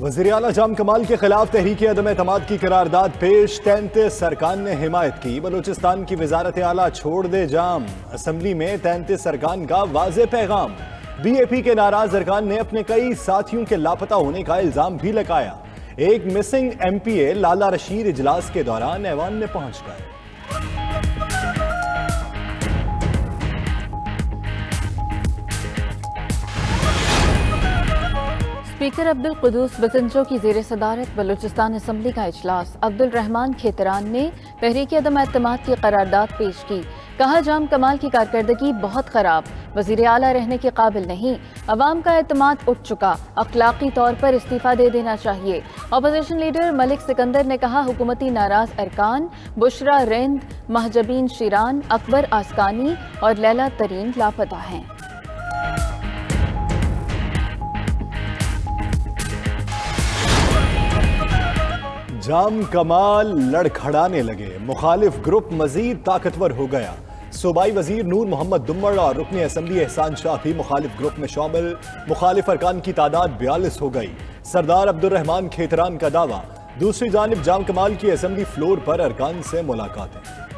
वज़ीर आला जाम कमाल के खिलाफ तहरीक अदम एतमाद की करारदाद पेश। 33 अरकान ने हिमायत की। बलूचिस्तान की वजारत आला छोड़ दे जाम। असम्बली में 33 अरकान का वाज़े पैगाम। BAP के नाराज अरकान ने अपने कई साथियों के लापता होने का इल्जाम भी लगाया। एक मिसिंग MPA लाला रशीद इजलास के दौरान ऐवान में पहुंच गए। स्पीकर अब्दुल कुदूस बसंजो की ज़ेर सदारत बलूचिस्तान असम्बली का इजलास। अब्दुल रहमान खेतरान ने तहरीक अदम एतमाद की करारदाद पेश की। कहा, जाम कमाल की कारकर्दगी बहुत खराब, वज़ीर आला रहने के काबिल नहीं। अवाम का एतमाद उठ चुका, अखलाकी तौर पर इस्तीफा दे देना चाहिए। अपोजिशन लीडर मलिक सिकंदर ने कहा, हुकूमती नाराज अरकान बुशरा रिंद, महजबीन शिरान, अकबर आसकानी और लैला तरीन लापता हैं। जाम कमाल लड़खड़ाने लगे। मुखालिफ ग्रुप मजीद ताकतवर हो गया। सूबाई वजीर नूर मोहम्मद दुम्मड़ और रुकन असम्बली एहसान शाह भी मुखालिफ ग्रुप में शामिल। मुखालिफ अरकान की तादाद 42 हो गई। सरदार अब्दुल रहमान खेतरान का दावा। दूसरी जानिब जाम कमाल की असम्बली फ्लोर पर अरकान से मुलाकातें।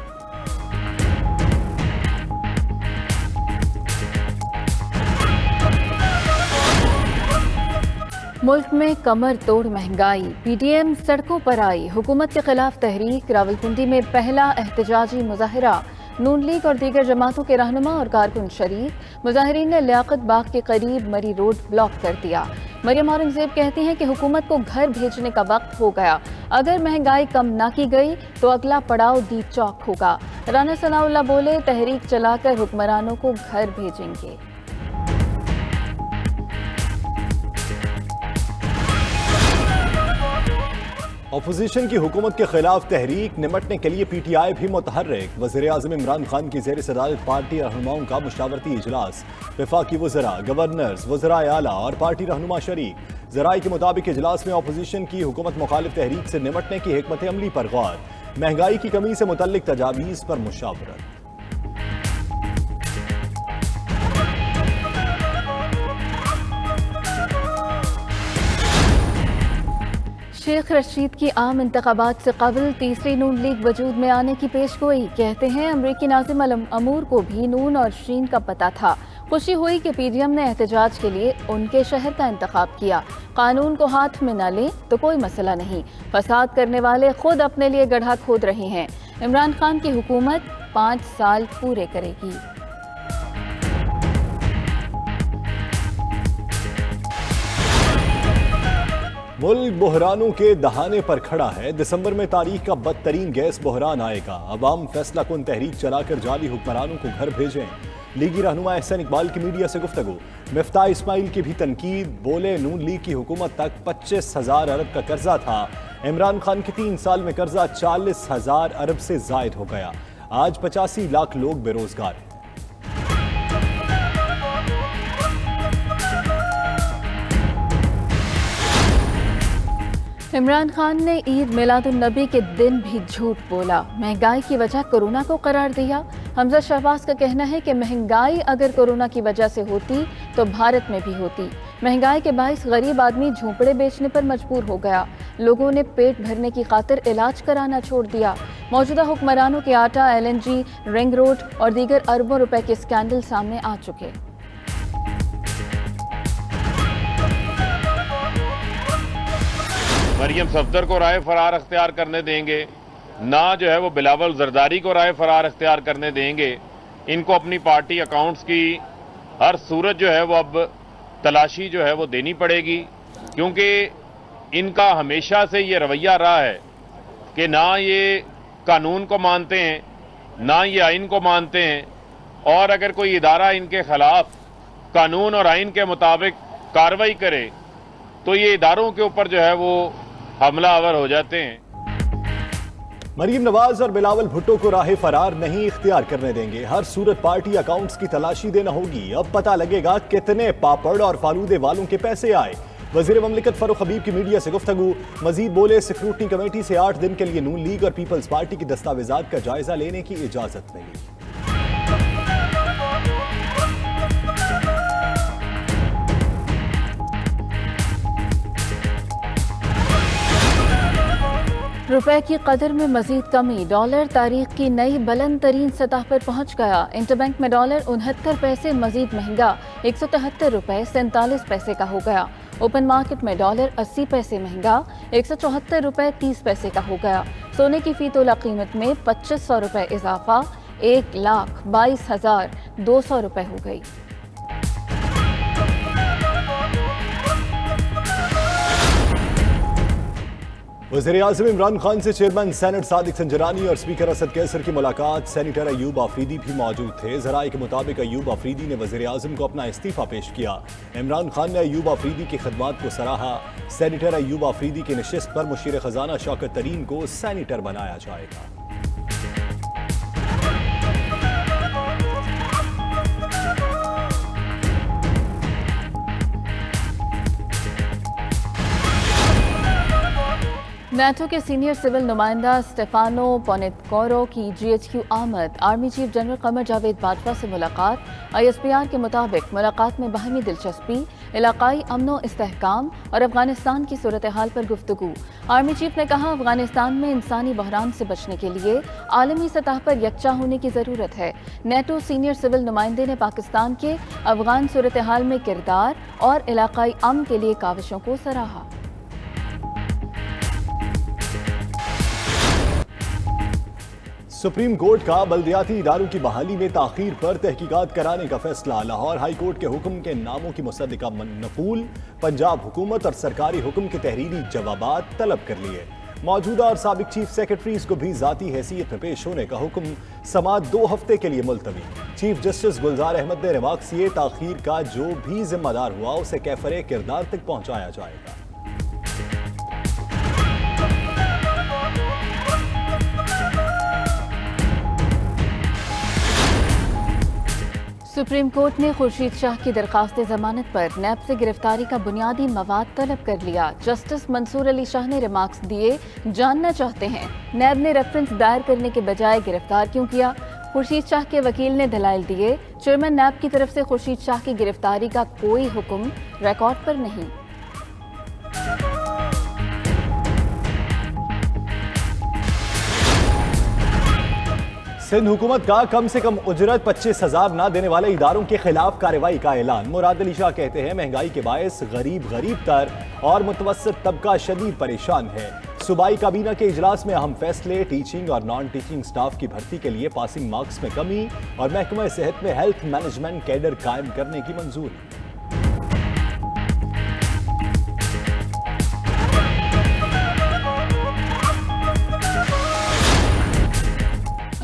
मुल्क में कमर तोड़ महंगाई, PDM सड़कों पर आई। हुकूमत के खिलाफ तहरीक। रावलपिंडी में पहला एहतजाजी मुजाहिरा। नून लीग और दीगर जमातों के रहनुमा और कारकुन शरीक। मुजाहिरीन ने लियाकत बाग के करीब मरी रोड ब्लॉक कर दिया। मरियम औरंगजेब कहती हैं कि हुकूमत को घर भेजने का वक्त हो गया। अगर महंगाई कम ना की गई तो अगला पड़ाव दी चौक होगा। राना सनाउल्लाह बोले, तहरीक चलाकर हुक्मरानों को घर भेजेंगे। अपोजिशन की हुकूमत के खिलाफ तहरीक निमटने के लिए PTI भी मुतहर्रिक। वज़ीर आज़म इमरान खान की ज़ेर सदारत पार्टी रहनुमाओं का मुशावरती इजलास। वफाकी वज़रा, गवर्नर्स, वज़राए आला और पार्टी रहनुमा शरीक। ज़राए के मुताबिक इजलास में अपोजिशन की हुकूमत मुखालिफ तहरीक से निमटने की हिकमत अमली पर गौर। महंगाई की कमी से मुतल्लिक तजावीज़ पर मुशावरत। शेख रशीद की आम इंतखाबात से कबल तीसरी नून लीग वजूद में आने की पेशगोई। कहते हैं, अमरीकी नाज़िम अमूर को भी नून और शीन का पता था। खुशी हुई कि PDM ने एहतजाज के लिए उनके शहर का इंतखाब किया। कानून को हाथ में न लें तो कोई मसला नहीं। फसाद करने वाले खुद अपने लिए गड्ढा खोद रहे हैं। इमरान खान की हुकूमत 5 साल पूरे करेगी। मुल्क बहरानों के दहाने पर खड़ा है। दिसंबर में तारीख का बदतरीन गैस बहरान आएगा। अवाम फैसला कुन तहरीक चलाकर जाली हुक्मरानों को घर भेजें। लीगी रहनुमा एहसन इकबाल की मीडिया से गुफ्तगू। मिफ्ताह इस्माइल की भी तनकीद। बोले, नून लीग की हुकूमत तक 25,000 अरब का कर्जा था। इमरान खान के 3 साल में कर्जा 40,000 अरब से जायद हो गया। आज 85 लाख लोग बेरोजगार हैं। इमरान खान ने ईद मिलादुन नबी के दिन भी झूठ बोला। महंगाई की वजह कोरोना को करार दिया। हमजा शहबाज का कहना है कि महंगाई अगर कोरोना की वजह से होती तो भारत में भी होती। महंगाई के बाइस गरीब आदमी झोंपड़े बेचने पर मजबूर हो गया। लोगों ने पेट भरने की खातिर इलाज कराना छोड़ दिया। मौजूदा हुक्मरानों के आटा, LNG, रिंग रोड और दीगर अरबों रुपए के स्कैंडल सामने आ चुके। मरियम सफदर को राय फरार अख्तियार करने देंगे ना, जो है वो बिलावल जरदारी को राय फरार अख्तियार करने देंगे। इनको अपनी पार्टी अकाउंट्स की हर सूरत जो है वो अब तलाशी जो है वो देनी पड़ेगी, क्योंकि इनका हमेशा से ये रवैया रहा है कि ना ये कानून को मानते हैं, ना ये आइन को मानते हैं, और अगर कोई इदारा इनके खिलाफ कानून और आइन के मुताबिक कार्रवाई करे तो ये इदारों के ऊपर जो है वो हमलावर हो जाते हैं। मरीम नवाज और बिलावल भुट्टो को राह फरार नहीं इख्तियार करने देंगे। हर सूरत पार्टी अकाउंट्स की तलाशी देना होगी। अब पता लगेगा कितने पापड़ और फालूदे वालों के पैसे आए। वजीर ममलिकत फरूख हबीब की मीडिया से गुफ्तगू। मजीद बोले, सिक्योरिटी कमेटी से 8 दिन के लिए नून लीग और पीपल्स पार्टी की दस्तावेजात का जायजा लेने की इजाजत मिली। रुपए की कदर में मजीद कमी, डॉलर तारीख की नई बुलंद तरीन सतह पर पहुंच गया। इंटरबैंक में डॉलर 69 पैसे मजीद महंगा 173 रुपए 47 पैसे का हो गया। ओपन मार्केट में डॉलर 80 पैसे महंगा 174 रुपए 30 पैसे का हो गया। सोने की फी तोला कीमत में 2500 रुपए इजाफा 1,22,200 रुपए हो गई। वज़ीर-ए-आज़म इमरान खान से चेयरमैन सेनेट सादिक संजरानी और स्पीकर असद कैसर की मुलाकात। सेनेटर अयूब आफरीदी भी मौजूद थे। ज़राए के मुताबिक अयूब आफरीदी ने वज़ीर-ए-आज़म को अपना इस्तीफा पेश किया। इमरान खान ने अयूब आफरीदी की खिदमात को सराहा। सेनेटर अयूब आफरीदी की नशिस्त पर मुशीर खजाना शौकत तरीन को सेनेटर बनाया जाएगा। नेटो के सीनियर सिविल नुमाइंदा स्टेफानो पोनेटकोरो की GHQ आमद। Army chief general Qamar Javed Bajwa से मुलाकात। ISPR के मुताबिक मुलाकात में बाहमी दिलचस्पी, इलाकाई अमनो इस्तेहकाम और अफगानिस्तान की सूरत हाल पर गुफ्तगू। आर्मी चीफ ने कहा, अफगानिस्तान में इंसानी बहरान से बचने के लिए आलमी सतह पर यकजा होने की ज़रूरत है। नेटो सीनियर सिविल नुमाइंदे ने पाकिस्तान के अफगान सूरत हाल में किरदार और इलाकाई अमन के लिए काविशों को सराहा। सुप्रीम कोर्ट का बल्दियाती इदारों की बहाली में ताखीर पर तहकीकात कराने का फैसला। लाहौर हाई कोर्ट के हुक्म के नामों की मुसद्दिका नकूल, पंजाब हुकूमत और सरकारी हुक्म के तहरीरी जवाबात तलब कर लिए। मौजूदा और साबिक चीफ सेक्रेटरीज को भी जाती हैसियत में पेश होने का हुक्म। समाअत 2 हफ्ते के लिए मुलतवी। चीफ जस्टिस गुलजार अहमद ने रिमार्क्स ताखीर का जो भी जिम्मेदार हुआ उसे कैफरे किरदार तक पहुंचाया जाएगा। सुप्रीम कोर्ट ने खुर्शीद शाह की दरखास्त जमानत पर नैब से गिरफ्तारी का बुनियादी मवाद तलब कर लिया। जस्टिस मंसूर अली शाह ने रिमार्क्स दिए, जानना चाहते हैं नैब ने रेफरेंस दायर करने के बजाय गिरफ्तार क्यों किया। खुर्शीद शाह के वकील ने दलाइल दिए, चेयरमैन नैब की तरफ से खुर्शीद शाह की गिरफ्तारी का कोई हुक्म रिकॉर्ड पर नहीं। सिंध हुकूमत का कम से कम उजरत 25,000 ना देने वाले इदारों के खिलाफ कार्रवाई का ऐलान। मुराद अली शाह कहते हैं, महंगाई के बायस गरीब तर और मुतवस्सित तबका शदीद परेशान है। सूबाई काबीना के इजलास में अहम फैसले, टीचिंग और नॉन टीचिंग स्टाफ की भर्ती के लिए पासिंग मार्क्स में कमी और महकमा सेहत में हेल्थ मैनेजमेंट कैडर कायम करने की मंजूरी।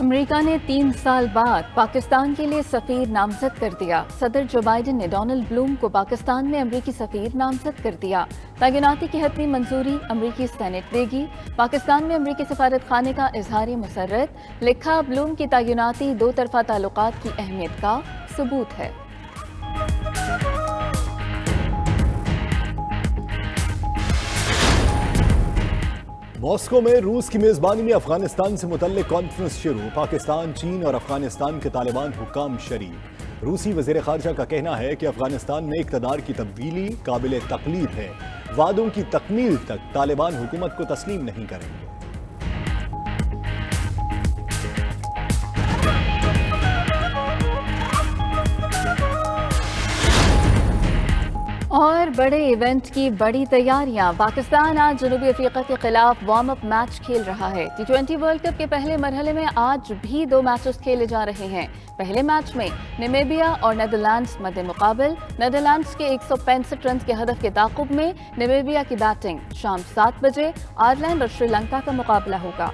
अमेरिका ने 3 साल बाद पाकिस्तान के लिए सफीर नामजद कर दिया। सदर जो बाइडेन ने डोनाल्ड ब्लूम को पाकिस्तान में अमेरिकी सफीर नामजद कर दिया। तैनाती की हतमी मंजूरी अमेरिकी सेनेट देगी। पाकिस्तान में अमेरिकी सफारत खाने का इजहार मसर्रत। लिखा, ब्लूम की तैनाती 2 तरफा ताल्लुकात की अहमियत का सबूत है। मॉस्को में रूस की मेजबानी में अफगानिस्तान से मुतल्लिक कॉन्फ्रेंस शुरू। पाकिस्तान, चीन और अफगानिस्तान के तालिबान हुक्काम शरीक। रूसी वज़ीर ख़ारजा का कहना है कि अफगानिस्तान में इक़्तिदार की तब्दीली काबिल तक़लीद है। वादों की तकमील तक तालिबान हुकूमत को तस्लीम नहीं करेंगे। और बड़े इवेंट की बड़ी तैयारियां। पाकिस्तान आज जनूबी अफ्रीका के खिलाफ वार्म अप मैच खेल रहा है। T20 वर्ल्ड कप के पहले मरहले में आज भी 2 मैचेस खेले जा रहे हैं। पहले मैच में नामीबिया और नेदरलैंड्स मध्य मुकाबल। नेदरलैंड्स के 165 रन के हदफ के ताक़ुब में नामीबिया की बैटिंग। शाम 7 बजे आयरलैंड और श्रीलंका का मुकाबला होगा।